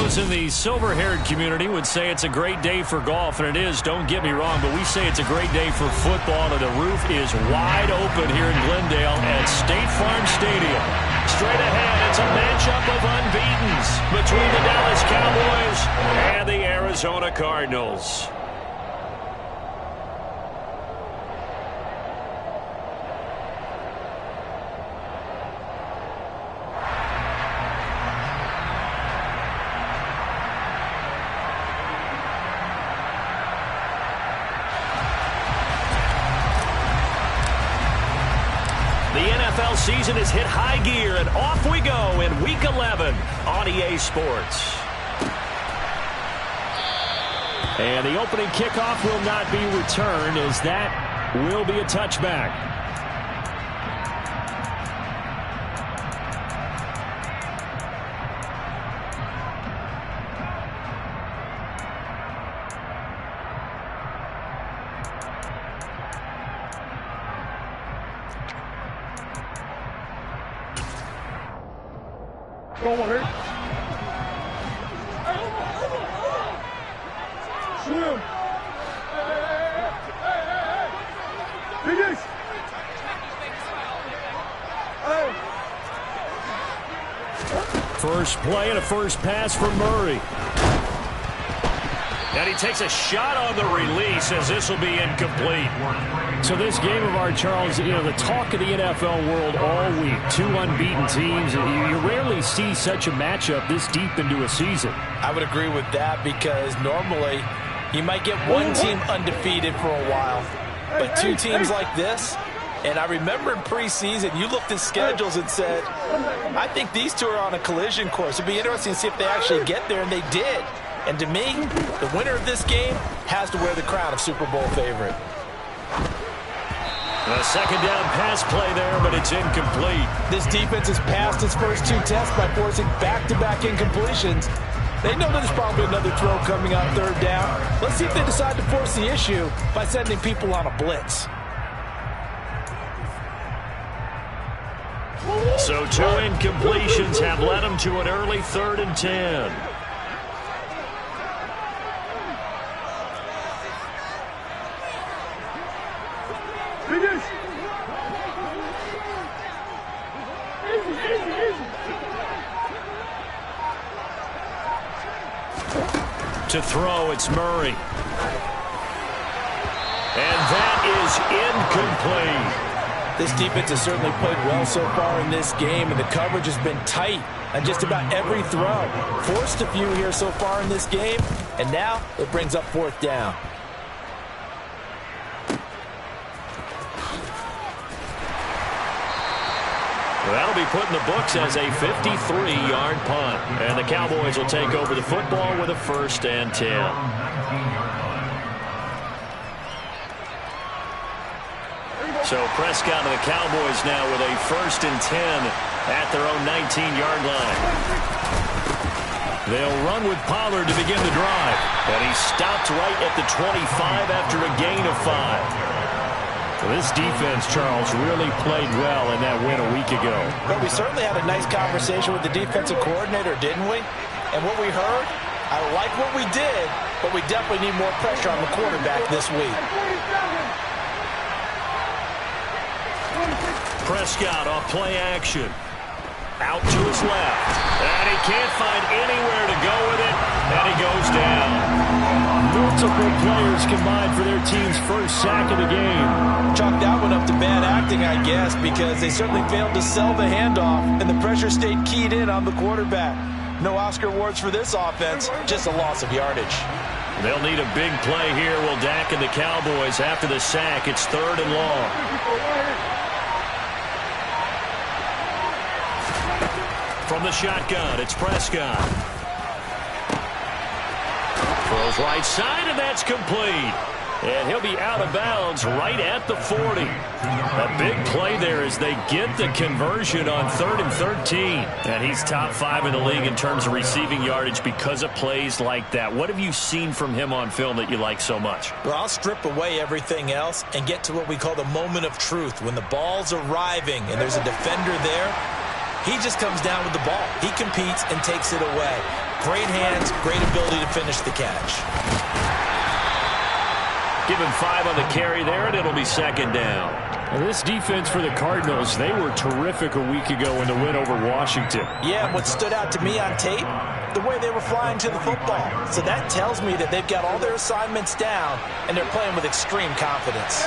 Those in the silver-haired community would say it's a great day for golf, and it is, don't get me wrong, but we say it's a great day for football, and the roof is wide open here in Glendale at State Farm Stadium. Straight ahead, it's a matchup of unbeatens between the Dallas Cowboys and the Arizona Cardinals. Season has hit high gear, and off we go in Week 11 on EA Sports. And the opening kickoff will not be returned, as that will be a touchback. Don't want to shoot him. Finish. First play and a first pass from Murray. And he takes a shot on the release, as this will be incomplete. So this game of ours, Charles, you know, the talk of the NFL world all week. Two unbeaten teams. You rarely see such a matchup this deep into a season. I would agree with that, because normally you might get one team undefeated for a while. But two teams like this, and I remember in preseason, you looked at schedules and said, I think these two are on a collision course. It'd be interesting to see if they actually get there, and they did. And to me, the winner of this game has to wear the crown of Super Bowl favorite. A second down pass play there, but it's incomplete. This defense has passed its first two tests by forcing back-to-back incompletions. They know there's probably another throw coming on third down. Let's see if they decide to force the issue by sending people on a blitz. So two incompletions have led them to an early 3rd and 10. Finish. To throw, it's Murray. And that is incomplete. This defense has certainly played well so far in this game, and the coverage has been tight on just about every throw. Forced a few here so far in this game, and now it brings up 4th down. That'll be put in the books as a 53-yard punt. And the Cowboys will take over the football with a 1st and 10. So Prescott and the Cowboys now with a 1st and 10 at their own 19-yard line. They'll run with Pollard to begin the drive. And he stopped right at the 25 after a gain of 5. This defense, Charles, really played well in that win a week ago. But we certainly had a nice conversation with the defensive coordinator, didn't we? And what we heard, I like what we did, but we definitely need more pressure on the quarterback this week. Prescott off play action. Out to his left. And he can't find anywhere to go with it, and he goes down. Multiple players combined for their team's first sack of the game. Chalk that one up to bad acting, I guess, because they certainly failed to sell the handoff, and the pressure stayed keyed in on the quarterback. No Oscar awards for this offense, just a loss of yardage. They'll need a big play here, will Dak and the Cowboys after the sack. It's 3rd and long. From the shotgun, it's Prescott. Throws right side, and that's complete. And he'll be out of bounds right at the 40. A big play there as they get the conversion on 3rd and 13. And he's top 5 in the league in terms of receiving yardage because of plays like that. What have you seen from him on film that you like so much? Well, I'll strip away everything else and get to what we call the moment of truth. When the ball's arriving and there's a defender there, he just comes down with the ball. He competes and takes it away. great hands, great ability to finish the catch. Give him 5 on the carry there, and it'll be second down. Well, this defense for the Cardinals, they were terrific a week ago in the win over Washington. Yeah, what stood out to me on tape, the way they were flying to the football. So that tells me that they've got all their assignments down, and they're playing with extreme confidence.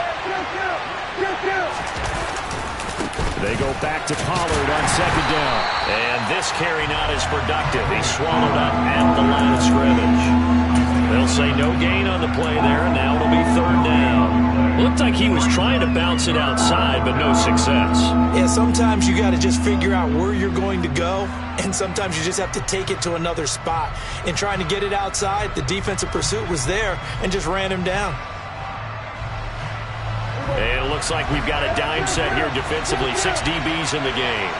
They go back to Pollard on second down. And this carry not as productive. He's swallowed up at the line of scrimmage. They'll say no gain on the play there, and now it'll be third down. Looked like he was trying to bounce it outside, but no success. Yeah, sometimes you got to just figure out where you're going to go, and sometimes you just have to take it to another spot. In trying to get it outside, the defensive pursuit was there and just ran him down. And it looks like we've got a dime set here defensively. 6 DBs in the game.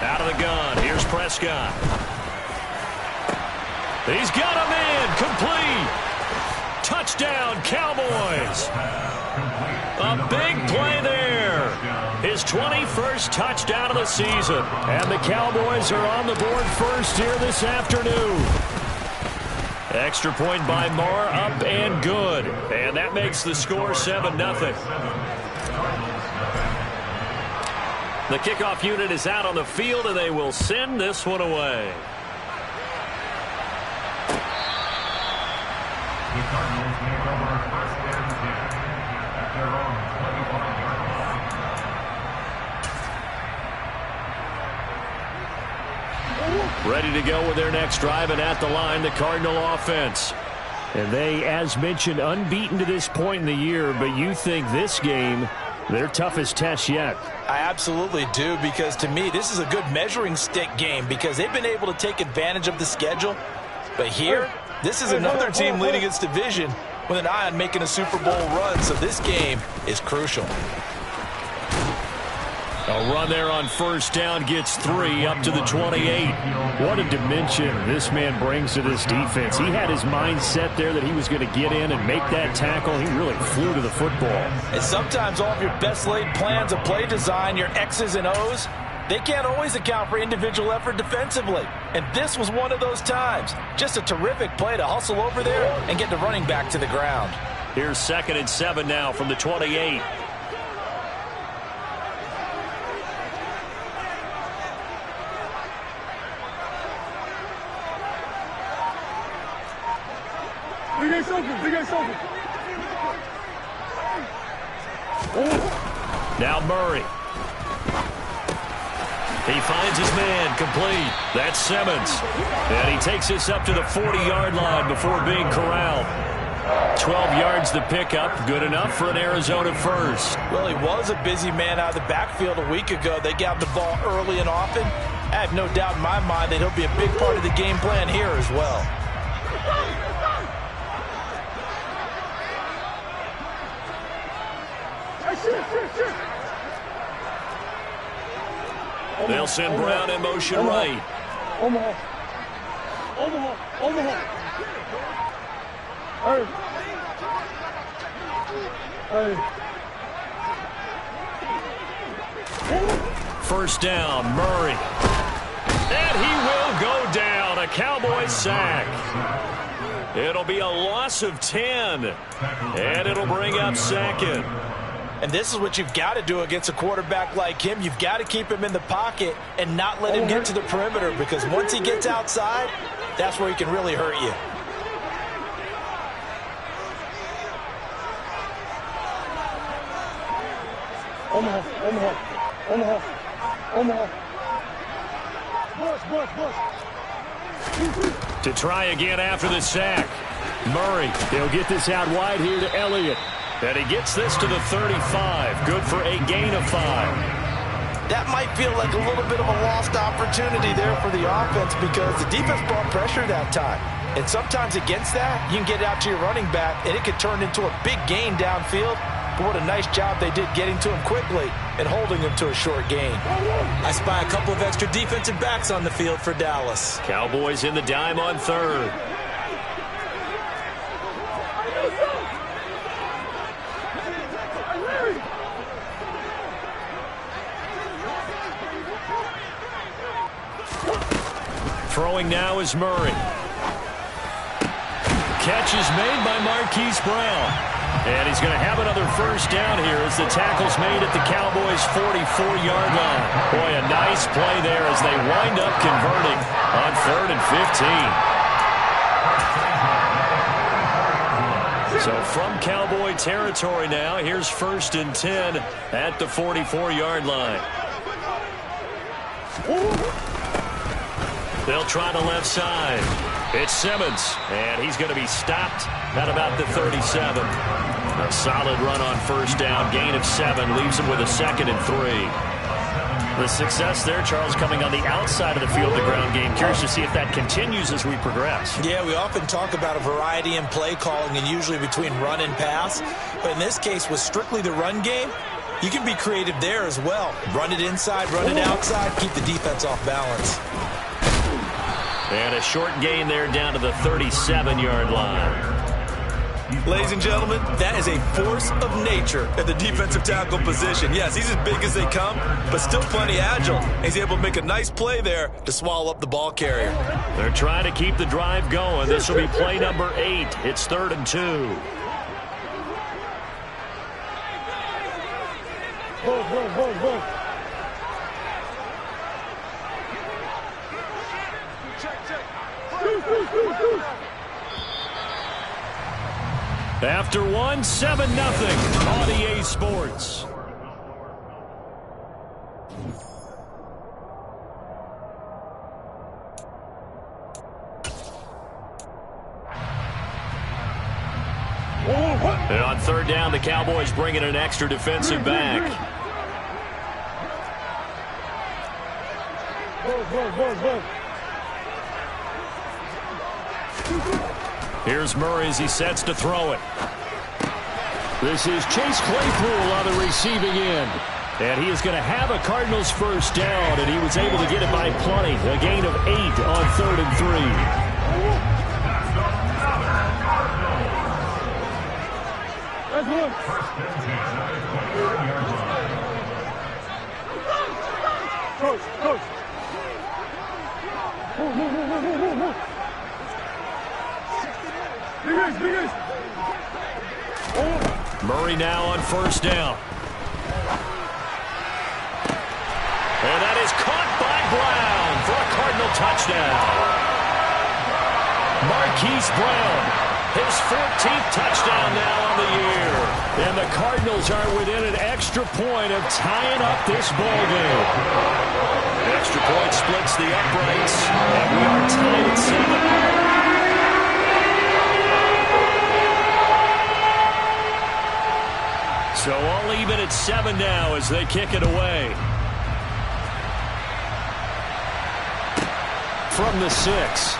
Out of the gun, here's Prescott. He's got a man, complete. Touchdown, Cowboys. A big play there. His 21st touchdown of the season. And the Cowboys are on the board first here this afternoon. Extra point by Marr, up and good. And that makes the score 7-0. The kickoff unit is out on the field, and they will send this one away. Ready to go with their next drive, and at the line, the Cardinal offense. And they, as mentioned, unbeaten to this point in the year, but you think this game, their toughest test yet. I absolutely do, because to me, this is a good measuring stick game because they've been able to take advantage of the schedule. But here, this is another team leading its division with an eye on making a Super Bowl run, so this game is crucial. A run there on first down gets 3 up to the 28. What a dimension this man brings to this defense. He had his mind set there that he was going to get in and make that tackle. He really flew to the football. And sometimes all of your best laid plans of play design, your X's and O's, they can't always account for individual effort defensively. And this was one of those times. Just a terrific play to hustle over there and get the running back to the ground. Here's 2nd and 7 now from the 28. Now Murray. He finds his man, complete. That's Simmons. And he takes this up to the 40-yard line before being corralled. 12 yards the pickup, good enough for an Arizona first. Well, he was a busy man out of the backfield a week ago. They got the ball early and often. I have no doubt in my mind that he'll be a big part of the game plan here as well. They'll send Brown in motion right. Omaha. First down, Murray. And he will go down. A Cowboys sack. It'll be a loss of 10. And it'll bring up 2nd. And this is what you've got to do against a quarterback like him. You've got to keep him in the pocket and not let him get to the perimeter, because once he gets outside, that's where he can really hurt you. To try again after the sack. Murray, he'll get this out wide here to Elliott. And he gets this to the 35. Good for a gain of 5. That might feel like a little bit of a lost opportunity there for the offense, because the defense brought pressure that time. And sometimes against that, you can get it out to your running back, and it could turn into a big gain downfield. But what a nice job they did getting to him quickly and holding him to a short gain. I spy a couple of extra defensive backs on the field for Dallas. Cowboys in the dime on 3rd. Throw Throwing now is Murray. Catch is made by Marquise Brown. And he's going to have another first down here as the tackle's made at the Cowboys' 44-yard line. Boy, a nice play there as they wind up converting on 3rd and 15. So from Cowboy territory now, here's 1st and 10 at the 44-yard line. They'll try the left side. It's Simmons, and he's going to be stopped at about the 37. A solid run on first down, gain of 7, leaves him with a 2nd and 3. The success there, Charles, coming on the outside of the field, the ground game. Curious to see if that continues as we progress. Yeah, we often talk about a variety in play calling and usually between run and pass. But in this case, with strictly the run game, you can be creative there as well. Run it inside, run it outside, keep the defense off balance. And a short gain there down to the 37-yard line. Ladies and gentlemen, that is a force of nature at the defensive tackle position. Yes, he's as big as they come, but still plenty agile. He's able to make a nice play there to swallow up the ball carrier. They're trying to keep the drive going. This will be play number 8. It's 3rd and 2. Go. After 1, 7-0 on EA Sports. And on 3rd down, the Cowboys bring in an extra defensive back. Go. Here's Murray as he sets to throw it. This is Chase Claypool on the receiving end. And he is going to have a Cardinals first down, and he was able to get it by plenty. A gain of 8 on 3rd and 3. That's one. Coach. Big. Murray now on first down. And that is caught by Brown for a Cardinal touchdown. Marquise Brown, his 14th touchdown now on the year. And the Cardinals are within an extra point of tying up this ball game. Extra point splits the uprights, and we are tied at 7. So all even at 7 now as they kick it away. From the 6.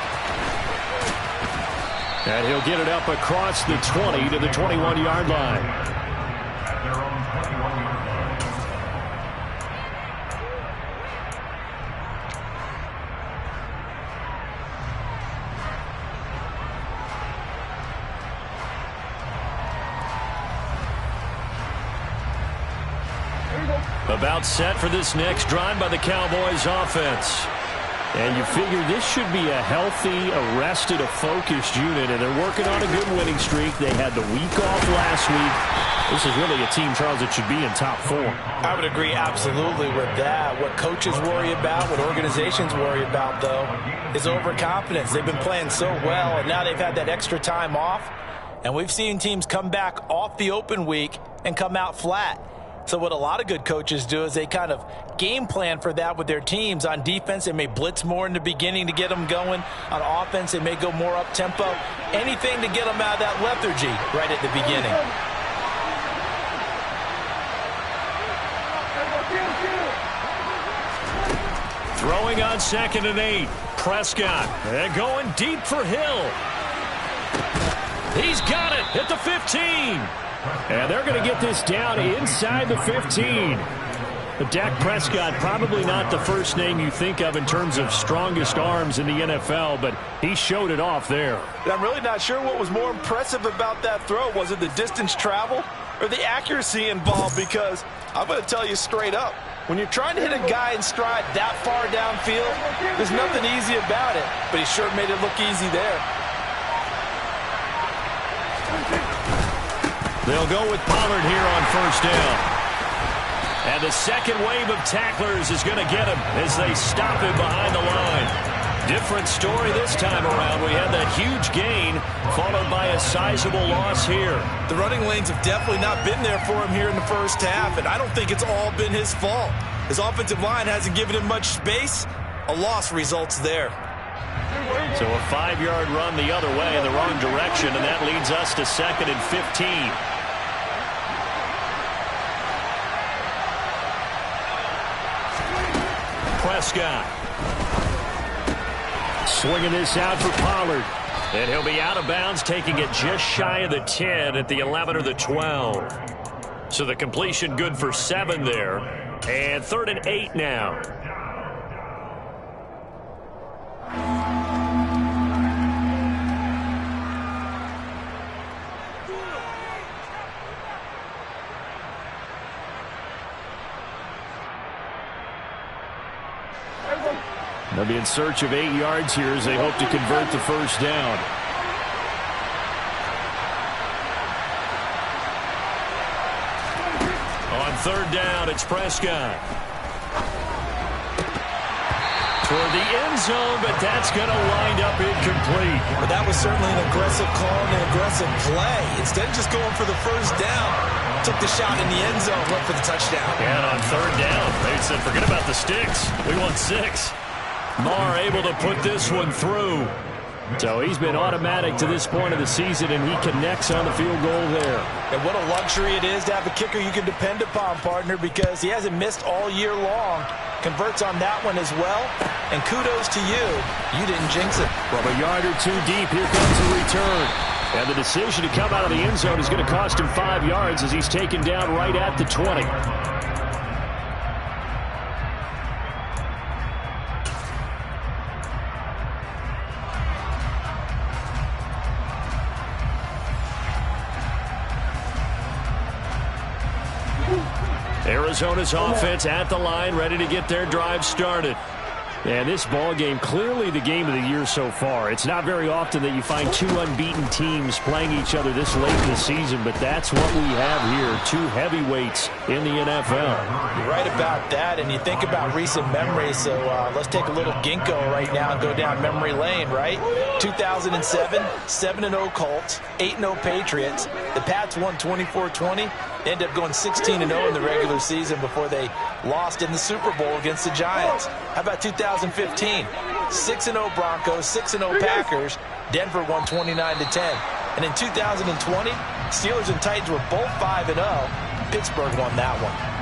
And he'll get it up across the 20 to the 21-yard line. About set for this next drive by the Cowboys offense. And you figure this should be a healthy, arrested, a focused unit, and they're working on a good winning streak. They had the week off last week. This is really a team, Charles, that should be in top 4. I would agree absolutely with that. What coaches worry about, what organizations worry about, though, is overconfidence. They've been playing so well, and now they've had that extra time off. And we've seen teams come back off the open week and come out flat. So what a lot of good coaches do is they kind of game plan for that with their teams. On defense, they may blitz more in the beginning to get them going. On offense, they may go more up-tempo. Anything to get them out of that lethargy right at the beginning. Throwing on 2nd and 8. Prescott. And going deep for Hill. He's got it at the 15. And they're going to get this down inside the 15. But Dak Prescott, probably not the first name you think of in terms of strongest arms in the NFL, but he showed it off there. I'm really not sure what was more impressive about that throw. Was it the distance travel or the accuracy involved? Because I'm going to tell you straight up, When you're trying to hit a guy in stride that far downfield, there's nothing easy about it, but he sure made it look easy there. They'll go with Pollard here on first down. And the second wave of tacklers is going to get him as they stop him behind the line. Different story this time around. We had that huge gain followed by a sizable loss here. The running lanes have definitely not been there for him here in the first half, and I don't think it's all been his fault. His offensive line hasn't given him much space. A loss results there. So a 5-yard run the other way in the wrong direction, and that leads us to 2nd and 15. Prescott. Swinging this out for Pollard. And he'll be out of bounds, taking it just shy of the 10 at the 11 or the 12. So the completion good for 7 there. And 3rd and 8 now. They'll be in search of 8 yards here as they hope to convert the first down. On 3rd down, it's Prescott. Toward the end zone, but that's going to wind up incomplete. But that was certainly an aggressive call and an aggressive play. Instead of just going for the first down, took the shot in the end zone, went for the touchdown. And on 3rd down, they said, forget about the sticks. We want 6. Marr able to put this one through. So he's been automatic to this point of the season, and he connects on the field goal there. And what a luxury it is to have a kicker you can depend upon, partner, because he hasn't missed all year long. Converts on that one as well. And kudos to you. You didn't jinx it. From a yard or 2 deep, here comes the return. And the decision to come out of the end zone is going to cost him 5 yards as he's taken down right at the 20. Arizona's offense at the line, ready to get their drive started. And this ball game, clearly the game of the year so far. It's not very often that you find 2 unbeaten teams playing each other this late in the season, but that's what we have here, 2 heavyweights in the NFL. You're right about that, and you think about recent memories, so let's take a little ginkgo right now and go down memory lane, right? 2007, 7-0 Colts, 8-0 Patriots. The Pats won 24-20. They ended up going 16-0 in the regular season before they lost in the Super Bowl against the Giants. How about 2015? 6-0 Broncos, 6-0 Packers. Denver won 29-10. And in 2020, Steelers and Titans were both 5-0. Pittsburgh won that one.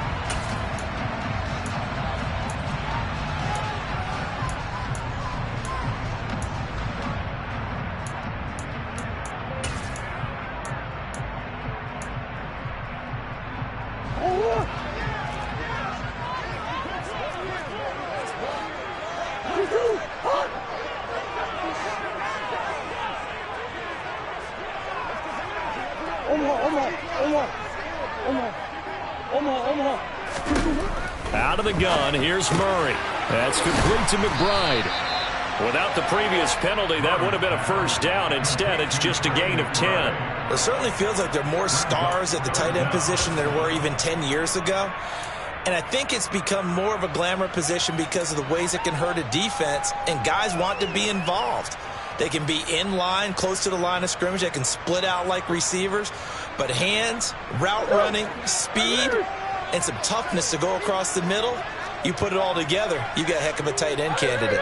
Out of the gun, here's Murray. That's complete to McBride. Without the previous penalty, that would have been a first down. Instead, it's just a gain of 10. It certainly feels like there are more stars at the tight end position than there were even 10 years ago. And I think it's become more of a glamour position because of the ways it can hurt a defense, and guys want to be involved. They can be in line, close to the line of scrimmage. They can split out like receivers. But hands, route running, speed, and some toughness to go across the middle, you put it all together, you got a heck of a tight end candidate.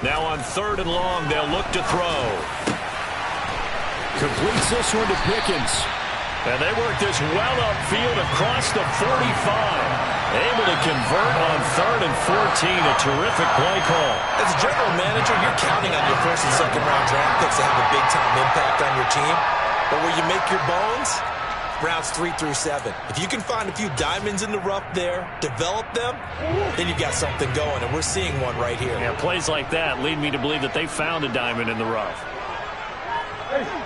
Now on 3rd and long, they'll look to throw. Completes this one to Pickens. And they work this well upfield across the 45. Able to convert on 3rd and 14. A terrific play call. As a general manager, you're counting on your 1st and 2nd round draft picks to have a big-time impact on your team. But where you make your bones, rounds 3 through 7. If you can find a few diamonds in the rough there, develop them, then you've got something going, and we're seeing one right here. Yeah, plays like that lead me to believe that they found a diamond in the rough. Green.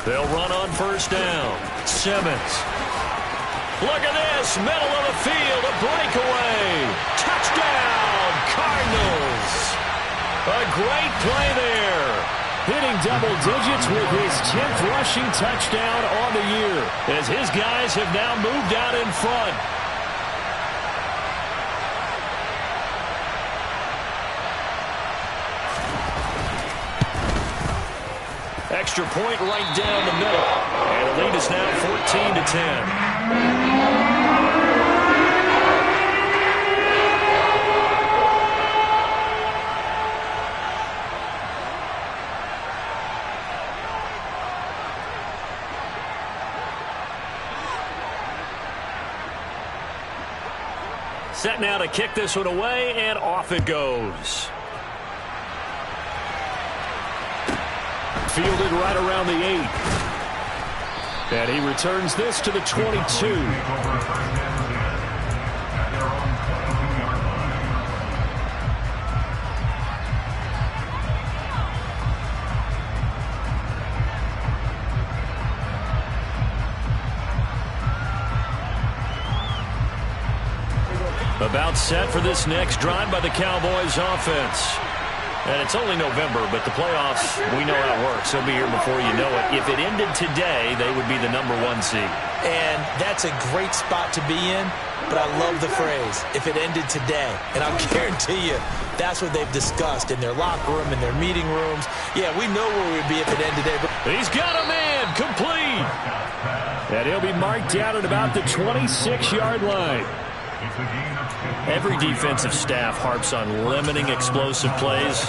They'll run on first down. Simmons. Look at this. Middle of the field. A breakaway. Touchdown, Cardinals. A great play there. Hitting double digits with his 10th rushing touchdown on the year, as his guys have now moved out in front. Extra point right down the middle. And the lead is now 14-10. Set now to kick this one away, and off it goes. Fielded right around the 8. And he returns this to the 22. About set for this next drive by the Cowboys offense. And it's only November, but the playoffs, we know how it works. They'll be here before you know it. If it ended today, they would be the #1 seed. And that's a great spot to be in, but I love the phrase, if it ended today. And I'll guarantee you, that's what they've discussed in their locker room, in their meeting rooms. Yeah, we know where we'd be if it ended today. But he's got a man, complete. And he'll be marked down at about the 26-yard line. Every defensive staff harps on limiting explosive plays.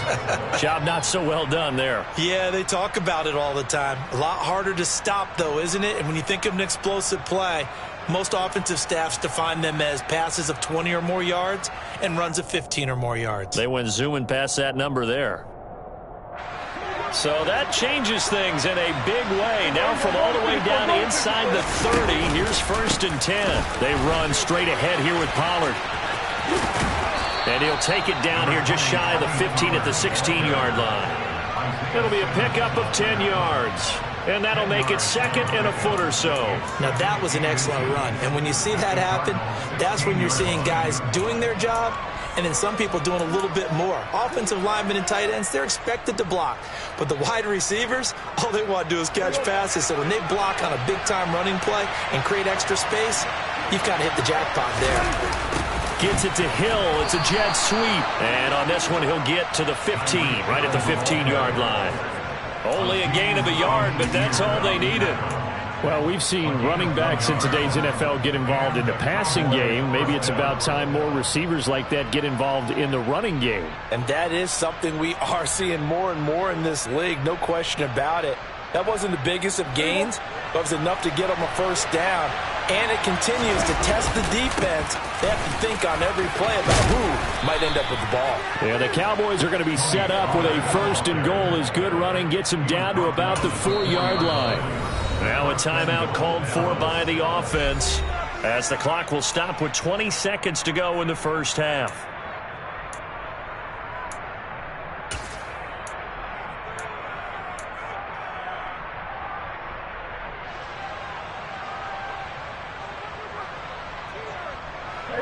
Job not so well done there. Yeah, they talk about it all the time. A lot harder to stop, though, isn't it? And when you think of an explosive play, most offensive staffs define them as passes of 20 or more yards and runs of 15 or more yards. They went zooming past that number there. So that changes things in a big way. Now from all the way down inside the 30, here's 1st and 10. They run straight ahead here with Pollard. And he'll take it down here just shy of the 15 at the 16-yard line. It'll be a pickup of 10 yards. And that'll make it 2nd and a foot or so. Now that was an excellent run. And when you see that happen, that's when you're seeing guys doing their job and then some people doing a little bit more. Offensive linemen and tight ends, they're expected to block. But the wide receivers, all they want to do is catch passes. So when they block on a big-time running play and create extra space, you've kind of hit the jackpot there. Gets it to Hill. It's a jet sweep. And on this one, he'll get to the 15, right at the 15-yard line. Only a gain of a yard, but that's all they needed. Well, we've seen running backs in today's NFL get involved in the passing game. Maybe it's about time more receivers like that get involved in the running game. And that is something we are seeing more and more in this league, no question about it. That wasn't the biggest of gains, but it was enough to get them a first down. And it continues to test the defense. They have to think on every play about who might end up with the ball. Yeah, the Cowboys are going to be set up with a 1st and goal as good running gets them down to about the 4-yard line. Now a timeout called for by the offense as the clock will stop with 20 seconds to go in the first half.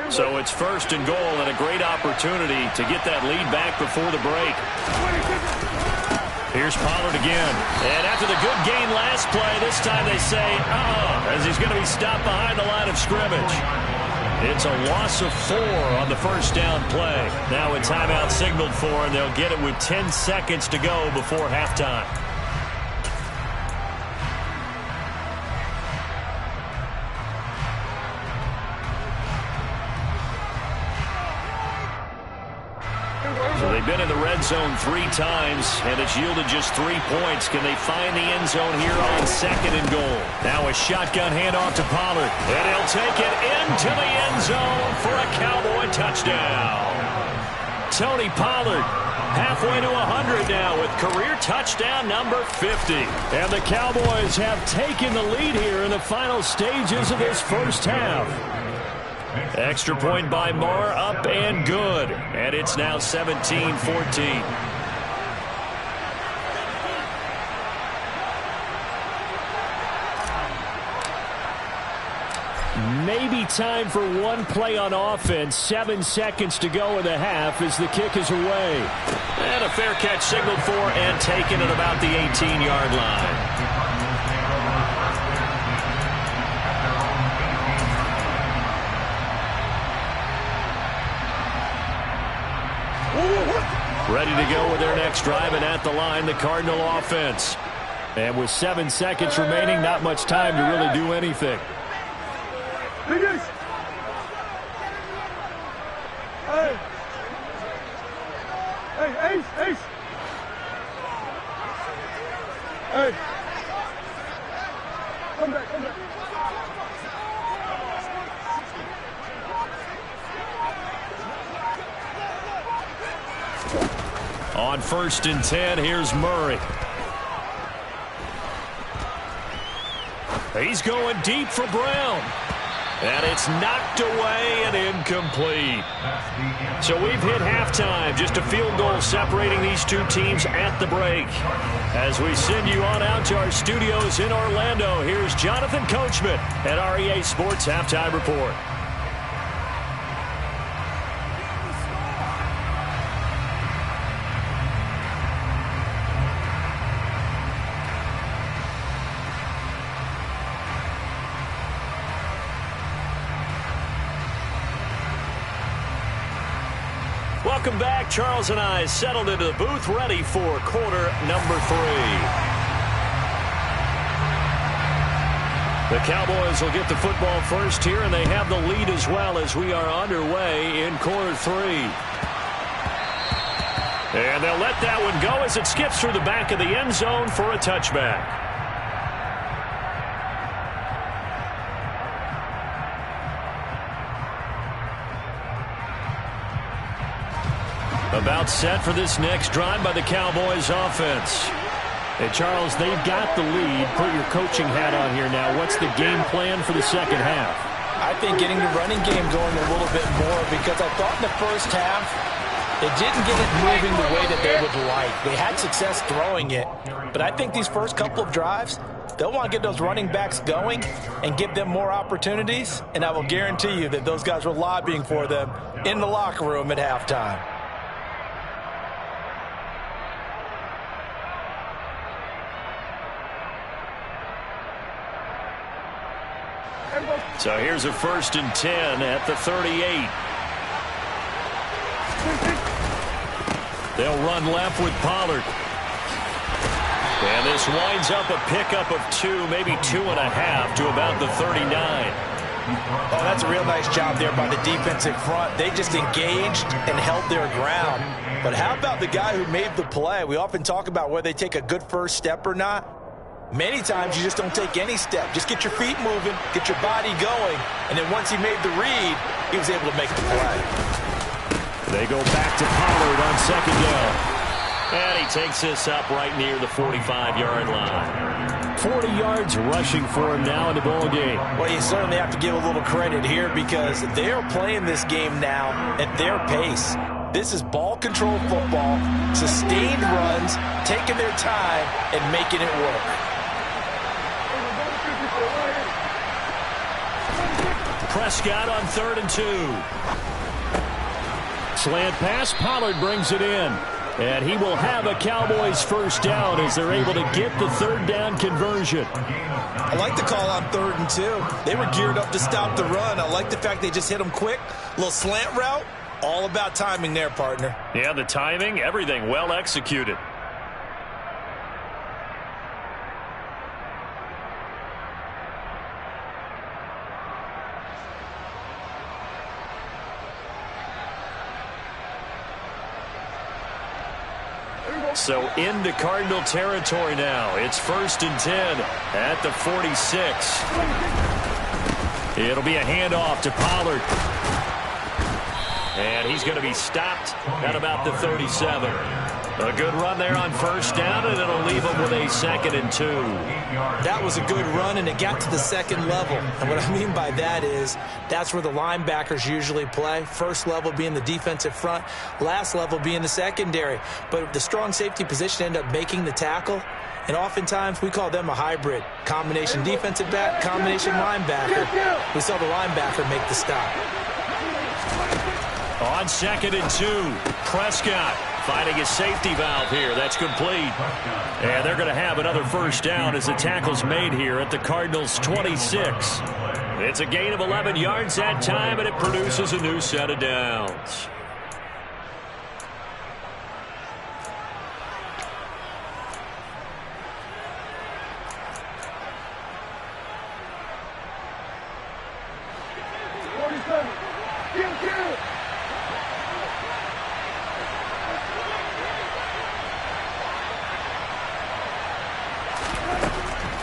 So it's 1st and goal and a great opportunity to get that lead back before the break. Here's Pollard again. And after the good gain last play, this time they say, as he's going to be stopped behind the line of scrimmage. It's a loss of 4 on the first down play. Now a timeout signaled for, and they'll get it with 10 seconds to go before halftime. So they've been in the red zone 3 times, and it's yielded just 3 points. Can they find the end zone here on 2nd and goal? Now a shotgun handoff to Pollard, and he'll take it into the end zone for a Cowboy touchdown. Tony Pollard. Halfway to 100 now with career touchdown number 50. And the Cowboys have taken the lead here in the final stages of this first half. Extra point by Marr, up and good. And it's now 17-14. Maybe time for one play on offense. 7 seconds to go in the half as the kick is away. And a fair catch signaled for and taken at about the 18-yard line. Ready to go with their next drive, and at the line, the Cardinal offense. And with 7 seconds remaining, not much time to really do anything. Hey. Hey, Ace, Ace. Hey. Come back, come back. On 1st and 10, here's Murray. He's going deep for Brown. And it's knocked away and incomplete. So we've hit halftime. Just a field goal separating these two teams at the break. As we send you on out to our studios in Orlando, here's Jonathan Coachman at REA Sports Halftime Report. Welcome back. Charles and I settled into the booth, ready for quarter number 3. The Cowboys will get the football first here, and they have the lead as well as we are underway in quarter 3. And they'll let that one go as it skips through the back of the end zone for a touchback. About set for this next drive by the Cowboys offense. And Charles, they've got the lead. Put your coaching hat on here now. What's the game plan for the second half? I think getting the running game going a little bit more, because I thought in the first half it didn't get it moving the way that they would like. They had success throwing it, but I think these first couple of drives, they'll want to get those running backs going and give them more opportunities, and I will guarantee you that those guys were lobbying for them in the locker room at halftime. So here's a 1st and 10 at the 38. They'll run left with Pollard. And this winds up a pickup of 2, maybe 2.5 to about the 39. Oh, that's a real nice job there by the defensive front. They just engaged and held their ground. But how about the guy who made the play? We often talk about whether they take a good first step or not. Many times you just don't take any step. Just get your feet moving, get your body going, and then once he made the read, he was able to make the play. They go back to Pollard on 2nd down. And he takes this up right near the 45-yard line. 40 yards rushing for him now in the ball game. Well, you certainly have to give a little credit here, because they are playing this game now at their pace. This is ball control football, sustained runs, taking their time, and making it work. Prescott on 3rd and 2. Slant pass, Pollard brings it in. And he will have a Cowboys first down as they're able to get the 3rd down conversion. I like the call on 3rd and 2. They were geared up to stop the run. I like the fact they just hit them quick. Little slant route. All about timing there, partner. Yeah, the timing, everything well executed. So into Cardinal territory now. It's 1st and 10 at the 46. It'll be a handoff to Pollard. And he's going to be stopped at about the 37. A good run there on first down, and it'll leave him with a 2nd and 2. That was a good run, and it got to the second level. And what I mean by that is that's where the linebackers usually play. First level being the defensive front, last level being the secondary. But the strong safety position ended up making the tackle. And oftentimes we call them a hybrid. Combination defensive back, combination linebacker. We saw the linebacker make the stop. On 2nd and 2, Prescott finding his safety valve here. That's complete. And they're going to have another first down as the tackle's made here at the Cardinals' 26. It's a gain of 11 yards that time, and it produces a new set of downs.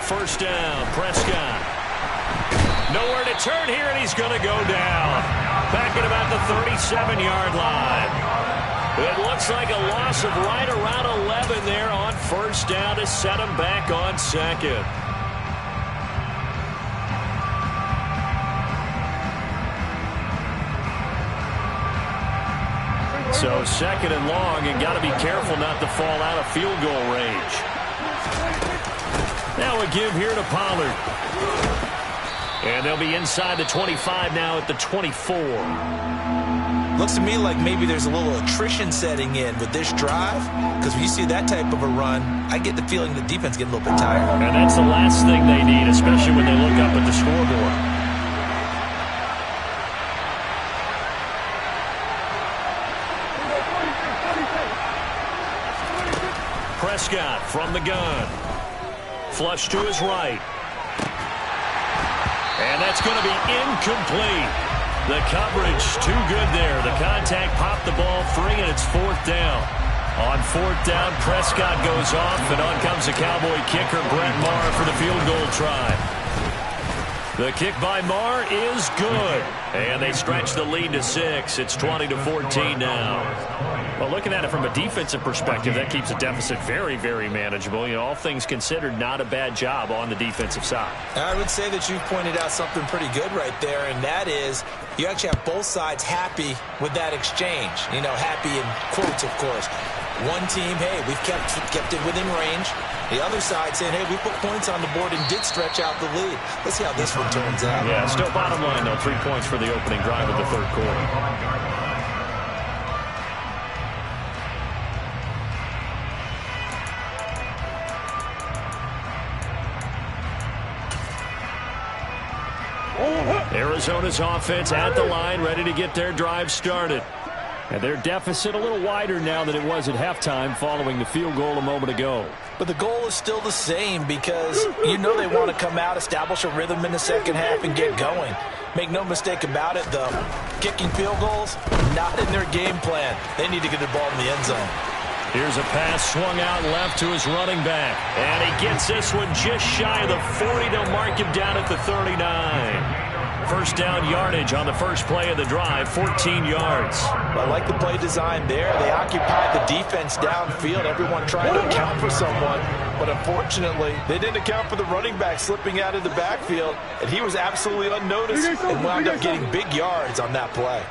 First down, Prescott. Nowhere to turn here, and he's going to go down. Back at about the 37-yard line. It looks like a loss of right around 11 there on first down to set him back on 2nd. So 2nd and long, and got to be careful not to fall out of field goal range. Now a give here to Pollard. And they'll be inside the 25 now at the 24. Looks to me like maybe there's a little attrition setting in with this drive, because when you see that type of a run, I get the feeling the defense getting a little bit tired. And that's the last thing they need, especially when they look up at the scoreboard. Prescott from the gun. Flush to his right. And that's going to be incomplete. The coverage too good there. The contact popped the ball free, and it's 4th down. On 4th down, Prescott goes off, and on comes the Cowboy kicker, Brett Maher, for the field goal try. The kick by Maher is good. And they stretch the lead to 6. It's 20-14 now. Well, looking at it from a defensive perspective, that keeps the deficit very, very manageable. You know, all things considered, not a bad job on the defensive side. I would say that you've pointed out something pretty good right there, and that is you actually have both sides happy with that exchange. You know, happy in quotes, of course. One team, hey, we've kept it within range. The other side saying, hey, we put points on the board and did stretch out the lead. Let's see how this one turns out. Yeah, still bottom line, though, 3 points for the opening drive of the 3rd quarter. Arizona's offense at the line, ready to get their drive started. And their deficit a little wider now than it was at halftime following the field goal a moment ago. But the goal is still the same, because you know they want to come out, establish a rhythm in the second half, and get going. Make no mistake about it, though. Kicking field goals, not in their game plan. They need to get the ball in the end zone. Here's a pass swung out left to his running back. And he gets this one just shy of the 40. They'll mark him down at the 39. First down yardage on the first play of the drive, 14 yards. I like the play design there. They occupied the defense downfield, everyone trying to account for someone. But unfortunately, they didn't account for the running back slipping out of the backfield, and he was absolutely unnoticed and wound up getting big yards on that play.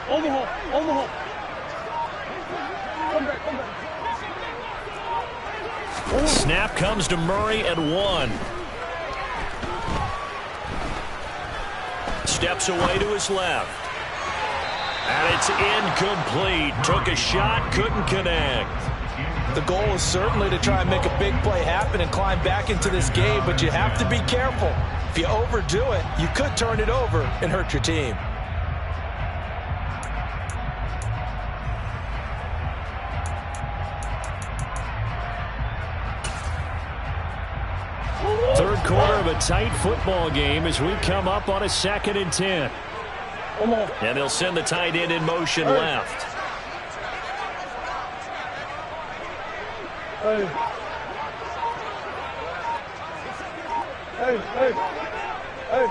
On the hole, on the hole. Come back, come back. Snap comes to Murray at 1. Steps away to his left. And it's incomplete. Took a shot, couldn't connect. The goal is certainly to try and make a big play happen and climb back into this game, but you have to be careful. If you overdo it, you could turn it over and hurt your team. Third quarter of a tight football game as we come up on a 2nd and 10. And they'll send the tight end in motion left. Hey. Hey, hey. Hey.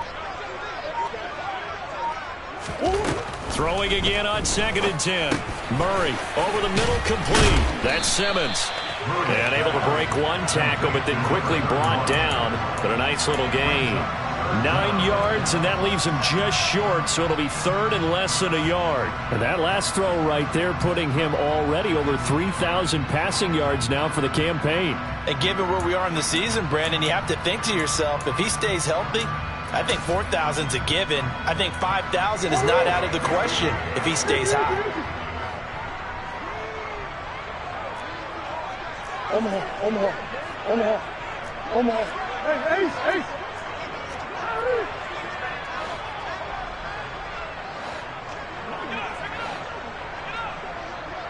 Throwing again on 2nd and 10. Murray over the middle, complete. That's Simmons. And able to break one tackle, but then quickly brought down. But a nice little gain. 9 yards, and that leaves him just short, so it'll be 3rd and less than a yard. And that last throw right there putting him already over 3,000 passing yards now for the campaign. And given where we are in the season, Brandon, you have to think to yourself, if he stays healthy, I think 4,000's a given. I think 5,000 is not out of the question if he stays high. Omaha. Hey, Ace.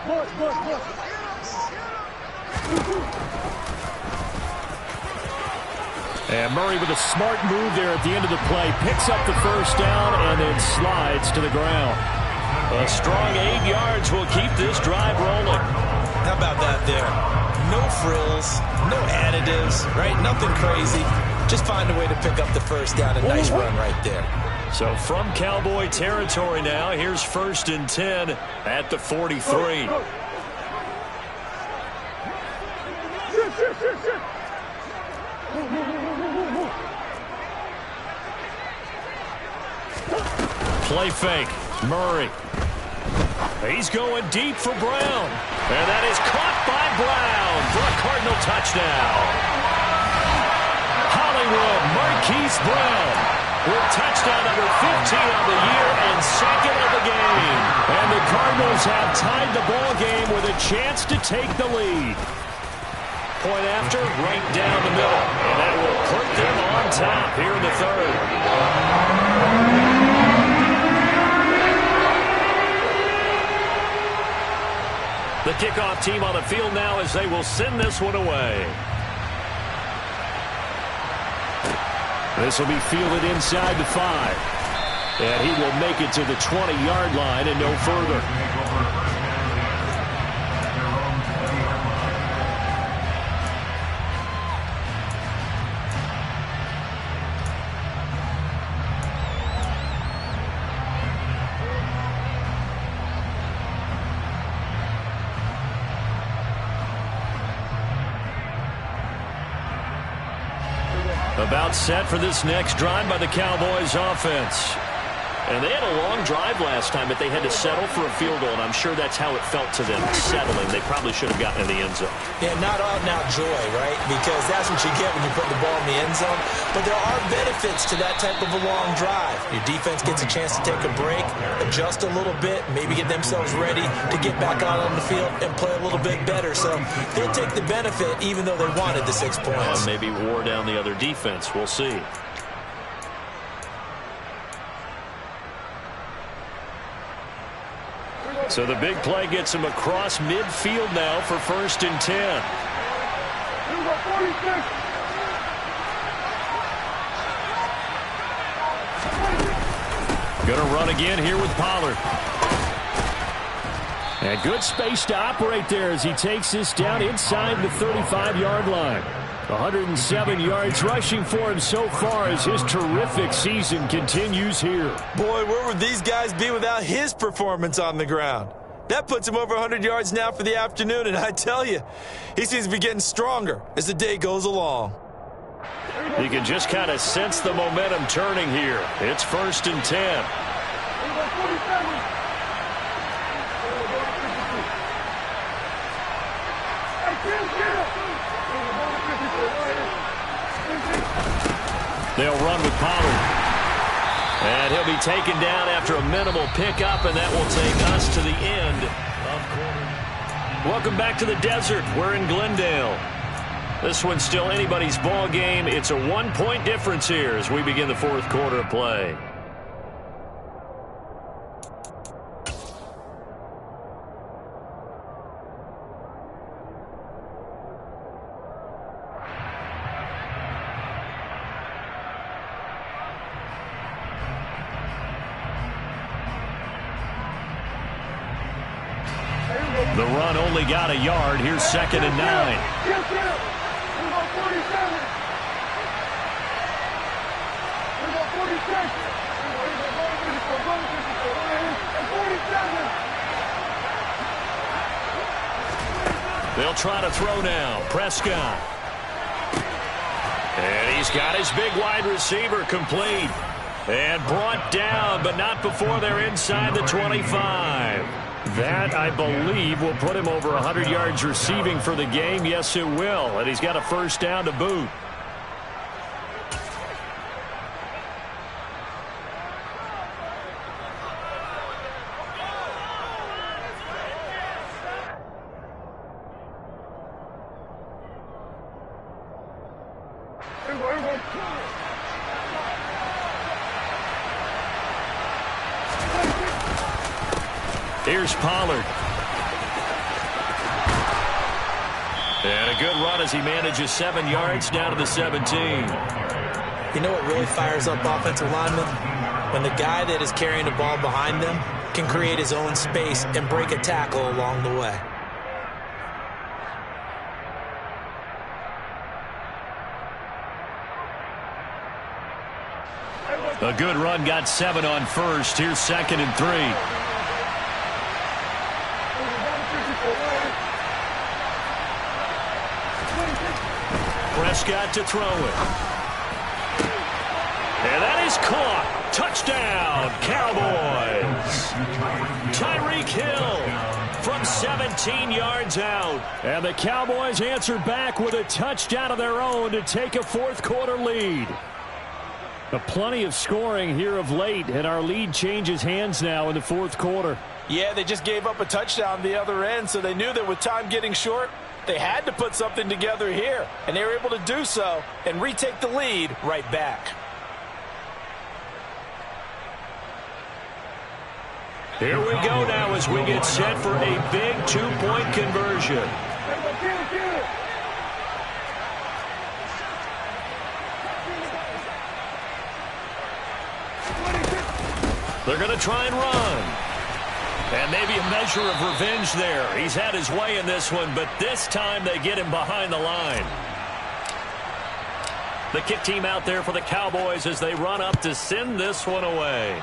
Boy. And Murray with a smart move there at the end of the play. Picks up the first down and then slides to the ground. A strong 8 yards will keep this drive rolling. How about that there? No frills, no additives, right? Nothing crazy. Just find a way to pick up the first down. A nice run right there. So from Cowboy territory now, here's 1st and 10 at the 43. Play fake. Murray. He's going deep for Brown. And that is caught by Brown for a Cardinal touchdown. Hollywood Marquise Brown with touchdown number 15 of the year and 2nd of the game. And the Cardinals have tied the ball game with a chance to take the lead. Point after, right down the middle. And that will put them on top here in the 3rd. The kickoff team on the field now as they will send this one away. This will be fielded inside the 5. And he will make it to the 20-yard line and no further. About set for this next drive by the Cowboys offense. And they had a long drive last time, but they had to settle for a field goal, and I'm sure that's how it felt to them, settling. They probably should have gotten in the end zone. Yeah, not all now joy, right? Because that's what you get when you put the ball in the end zone. But there are benefits to that type of a long drive. Your defense gets a chance to take a break, adjust a little bit, maybe get themselves ready to get back out on the field and play a little bit better. So they'll take the benefit even though they wanted the 6 points. Maybe wore down the other defense. We'll see. So the big play gets him across midfield now for 1st and 10. Going to run again here with Pollard. And good space to operate there as he takes this down inside the 35-yard line. 107 yards rushing for him so far as his terrific season continues here. Boy, where would these guys be without his performance on the ground? That puts him over 100 yards now for the afternoon, and I tell you, he seems to be getting stronger as the day goes along. You can just kind of sense the momentum turning here. It's 1st and 10. They'll run with Pollard. And he'll be taken down after a minimal pickup, and that will take us to the end of quarter. Welcome back to the desert. We're in Glendale. This one's still anybody's ball game. It's a 1-point difference here as we begin the 4th quarter of play. The run only got a yard. Here's 2nd and 9. Yes, sir. We got 47. We got 46. And 47. They'll try to throw now. Prescott. And he's got his big wide receiver complete. And brought down, but not before they're inside the 25. That, I believe, will put him over 100 yards receiving for the game. Yes, it will. And he's got a first down to boot. Here's Pollard. And a good run as he manages 7 yards down to the 17. You know what really fires up offensive linemen? When the guy that is carrying the ball behind them can create his own space and break a tackle along the way. A good run got 7 on first. Here's 2nd and 3. Prescott to throw it. And that is caught. Touchdown, Cowboys. Tyreek Hill from 17 yards out. And the Cowboys answer back with a touchdown of their own to take a fourth-quarter lead. Plenty of scoring here of late, and our lead changes hands now in the fourth quarter. Yeah, they just gave up a touchdown the other end, so they knew that with time getting short, they had to put something together here, and they were able to do so and retake the lead right back. Here we go now as we get set for a big 2-point conversion. They're going to try and run. And maybe a measure of revenge there. He's had his way in this one, but this time they get him behind the line. The kick team out there for the Cowboys as they run up to send this one away.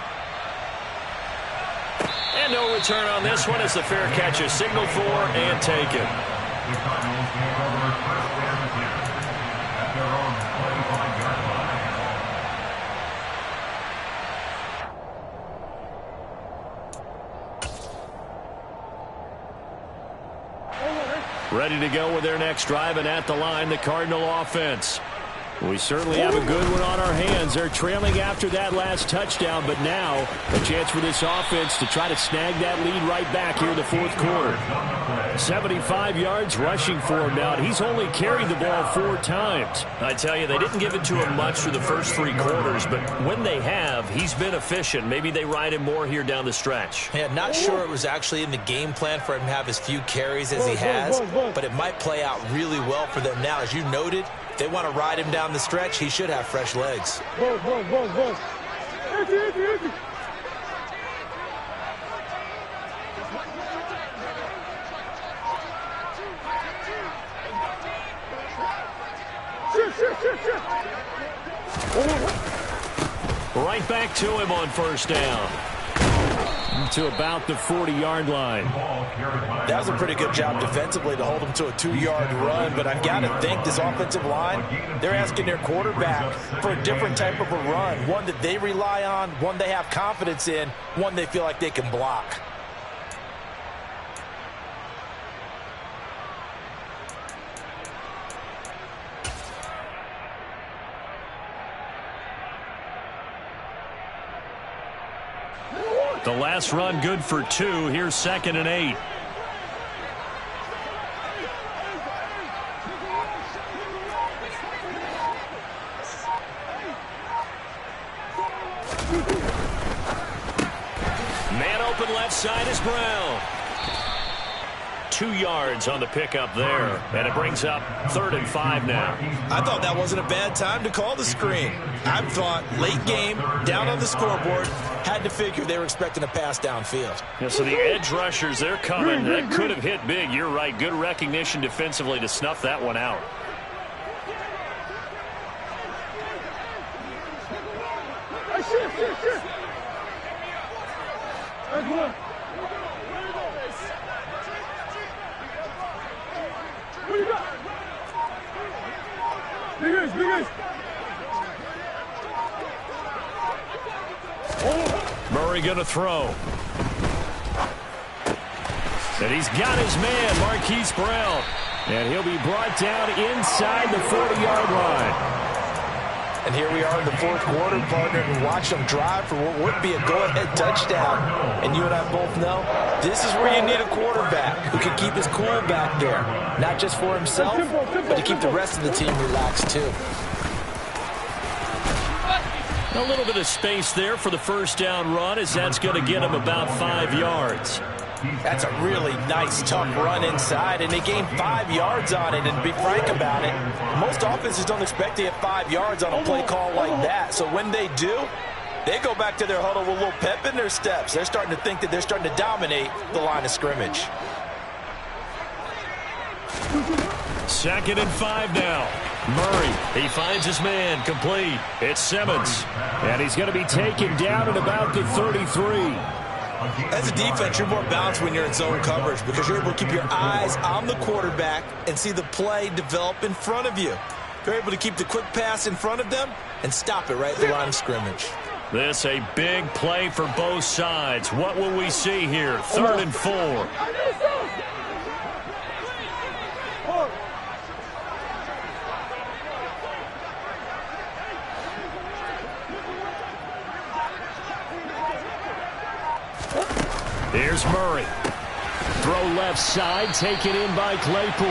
And no return on this one as the fair catch is signaled for and taken. Ready to go with their next drive, and at the line, the Cardinal offense. We certainly have a good one on our hands. They're trailing after that last touchdown, but now a chance for this offense to try to snag that lead right back here in the fourth quarter. 75 yards rushing for him now, and he's only carried the ball 4 times. I tell you, they didn't give it to him much through the first 3 quarters, but when they have, he's been efficient. Maybe they ride him more here down the stretch. Yeah, not sure it was actually in the game plan for him to have as few carries as he has, but it might play out really well for them now. As you noted, if they want to ride him down the stretch, he should have fresh legs. Right back to him on first down. To about the 40-yard line. That was a pretty good job defensively to hold him to a 2-yard run, but I've got to think this offensive line, they're asking their quarterback for a different type of a run, one that they rely on, one they have confidence in, one they feel like they can block. The last run good for 2. Here's 2nd and 8. Man open left side is Brown. 2 yards on the pickup there, and it brings up 3rd and 5 now. I thought that wasn't a bad time to call the screen. I thought late game, down on the scoreboard, Had to figure they were expecting a pass downfield. Yeah, so the edge rushers, they're coming. That could have hit big. You're right. Good recognition defensively to snuff that one out. Shift. That's one. What you got? Big ace. Murray going to throw. And he's got his man, Marquise Brown. And he'll be brought down inside the 40-yard line. And here we are in the fourth quarter, partner, and watch them drive for what would be a go-ahead touchdown. And you and I both know this is where you need a quarterback who can keep his cool back there. Not just for himself, but to keep the rest of the team relaxed, too. A little bit of space there for the first down run, as that's going to get him about 5 yards. That's a really nice, tough run inside, and they gained 5 yards on it. And to be frank about it, most offenses don't expect to get 5 yards on a play call like that. So when they do, they go back to their huddle with a little pep in their steps. They're starting to think that they're starting to dominate the line of scrimmage. 2nd and 5 now. Murray, he finds his man, complete. It's Simmons. And he's going to be taken down at about the 33. As a defense, you're more balanced when you're in zone coverage because you're able to keep your eyes on the quarterback and see the play develop in front of you. You're able to keep the quick pass in front of them and stop it right at the line of scrimmage. This a big play for both sides. What will we see here? 3rd and 4. Here's Murray. Throw left side, taken in by Claypool.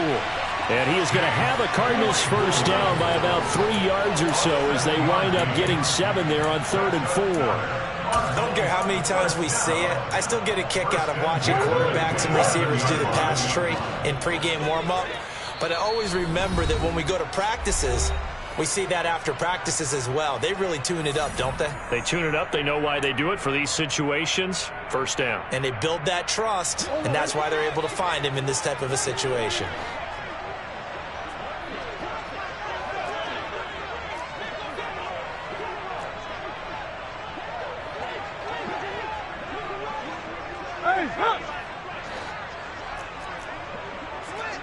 And he is going to have a Cardinals first down by about 3 yards or so as they wind up getting 7 there on 3rd and 4. I don't care how many times we see it. I still get a kick out of watching quarterbacks and receivers do the pass tree in pregame warm-up. But I always remember that when we go to practices, we see that after practices as well. They really tune it up, don't they? They tune it up. They know why they do it for these situations. First down. And they build that trust, and that's why they're able to find him in this type of a situation.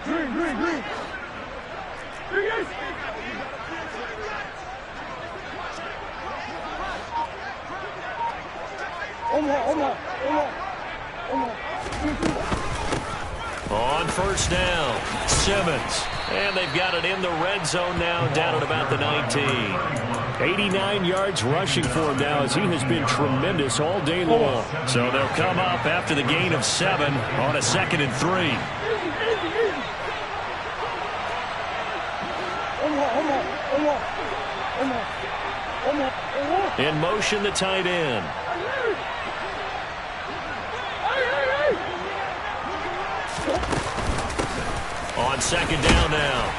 Green. Big ace. On first down, Simmons. And they've got it in the red zone now, down at about the 19. 89 yards rushing for him now as he has been tremendous all day long. So they'll come up after the gain of 7 on a 2nd and 3. In motion, the tight end. On 2nd down now,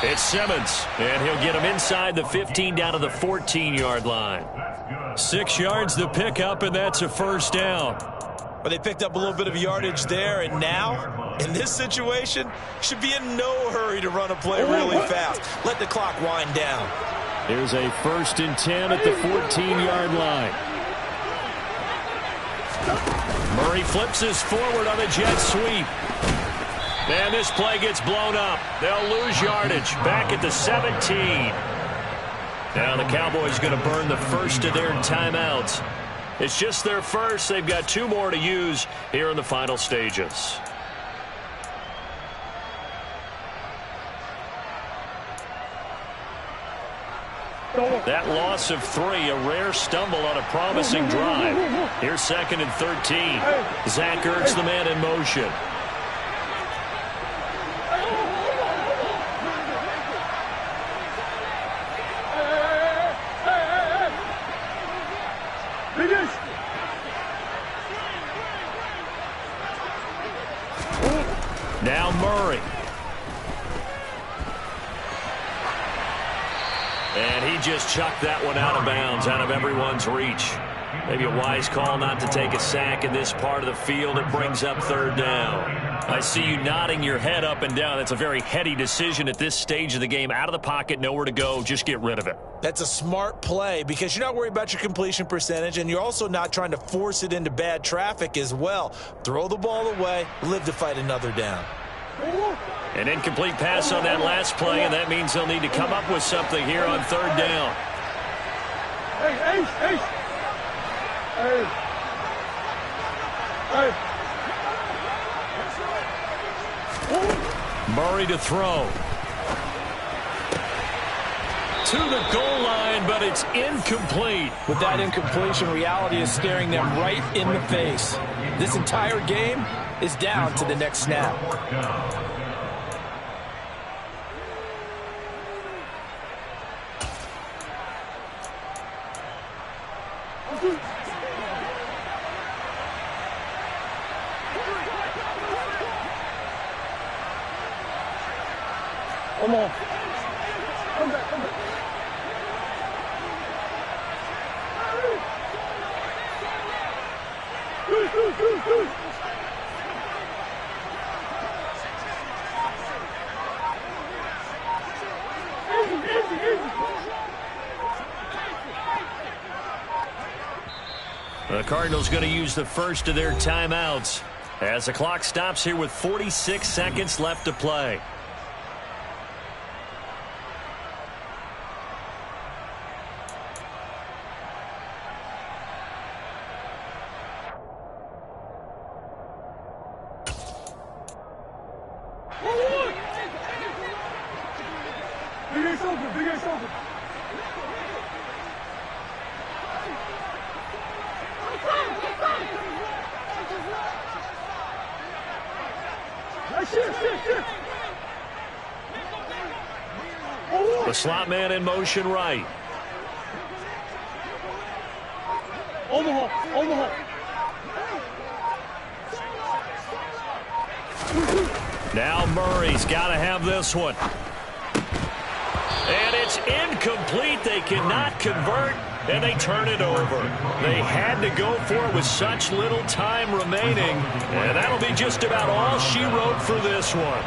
it's Simmons, and he'll get him inside the 15 down to the 14-yard line. 6 yards the pickup, and that's a first down. But they picked up a little bit of yardage there, and now, in this situation, should be in no hurry to run a play really fast. Let the clock wind down. There's a 1st and 10 at the 14-yard line. Murray flips this forward on a jet sweep. And this play gets blown up. They'll lose yardage back at the 17. Now the Cowboys going to burn the first of their timeouts. It's just their first. They've got 2 more to use here in the final stages. That loss of 3, a rare stumble on a promising drive. Here's 2nd and 13. Zach Ertz, the man in motion. Now Murray. And he just chucked that one out of bounds, out of everyone's reach. Maybe a wise call not to take a sack in this part of the field. It brings up third down. I see you nodding your head up and down. That's a very heady decision at this stage of the game. Out of the pocket, nowhere to go. Just get rid of it. That's a smart play because you're not worried about your completion percentage, and you're also not trying to force it into bad traffic as well. Throw the ball away, live to fight another down. An incomplete pass on that last play, and that means they'll need to come up with something here on third down. Hey, Ace, Ace. Hey. Hey. Murray to throw. To the goal line, but it's incomplete. With that incompletion, reality is staring them right in the face. This entire game is down to the next snap. Come on. Come back, come back. Goose. Easy. The Cardinals going to use the first of their timeouts as the clock stops here with 46 seconds left to play. Big Ace open. Shit. The slot man in motion right. Omaha. Now Murray's got to have this one. And it's incomplete. They cannot convert, and they turn it over. They had to go for it with such little time remaining, and that'll be just about all she wrote for this one.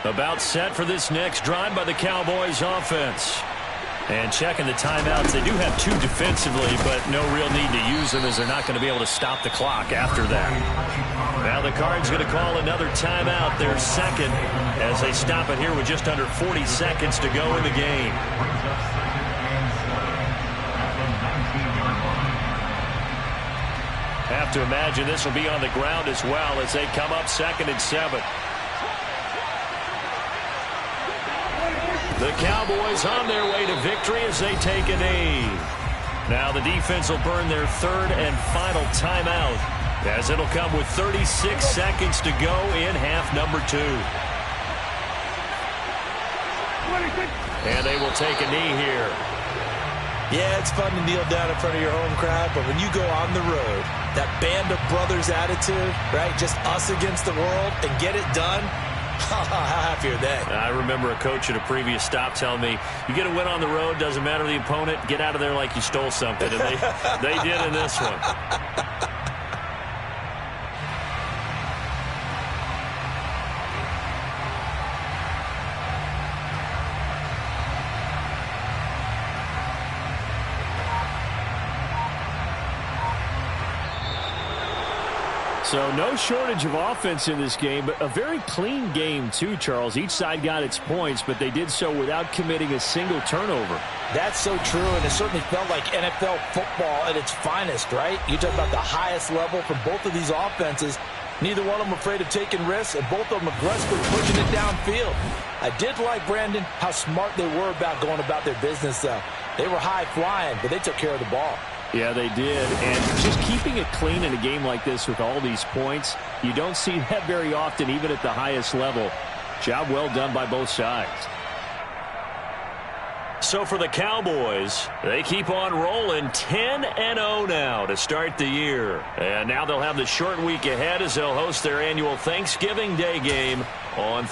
About set for this next drive by the Cowboys offense. And checking the timeouts, they do have two defensively, but no real need to use them as they're not going to be able to stop the clock after that. Now the Cards going to call another timeout, their second, as they stop it here with just under 40 seconds to go in the game. Have to imagine this will be on the ground as well as they come up 2nd and 7. The Cowboys on their way to victory as they take a knee. Now the defense will burn their third and final timeout as it'll come with 36 seconds to go in half number 2. And they will take a knee here. Yeah, it's fun to kneel down in front of your home crowd, but when you go on the road, that band of brothers attitude, right, just us against the world and get it done, how happy are they? I remember a coach at a previous stop telling me, you get a win on the road, doesn't matter the opponent, get out of there like you stole something. And they did in this one. So no shortage of offense in this game, but a very clean game too, Charles. Each side got its points, but they did so without committing a single turnover. That's so true, and it certainly felt like NFL football at its finest, right? You talk about the highest level for both of these offenses. Neither one of them afraid of taking risks, and both of them aggressively pushing it downfield. I did like, Brandon, how smart they were about going about their business. They were high-flying, but they took care of the ball. Yeah, they did. And just keeping it clean in a game like this with all these points, you don't see that very often, even at the highest level. Job well done by both sides. So for the Cowboys, they keep on rolling 10-0 now to start the year. And now they'll have the short week ahead as they'll host their annual Thanksgiving Day game on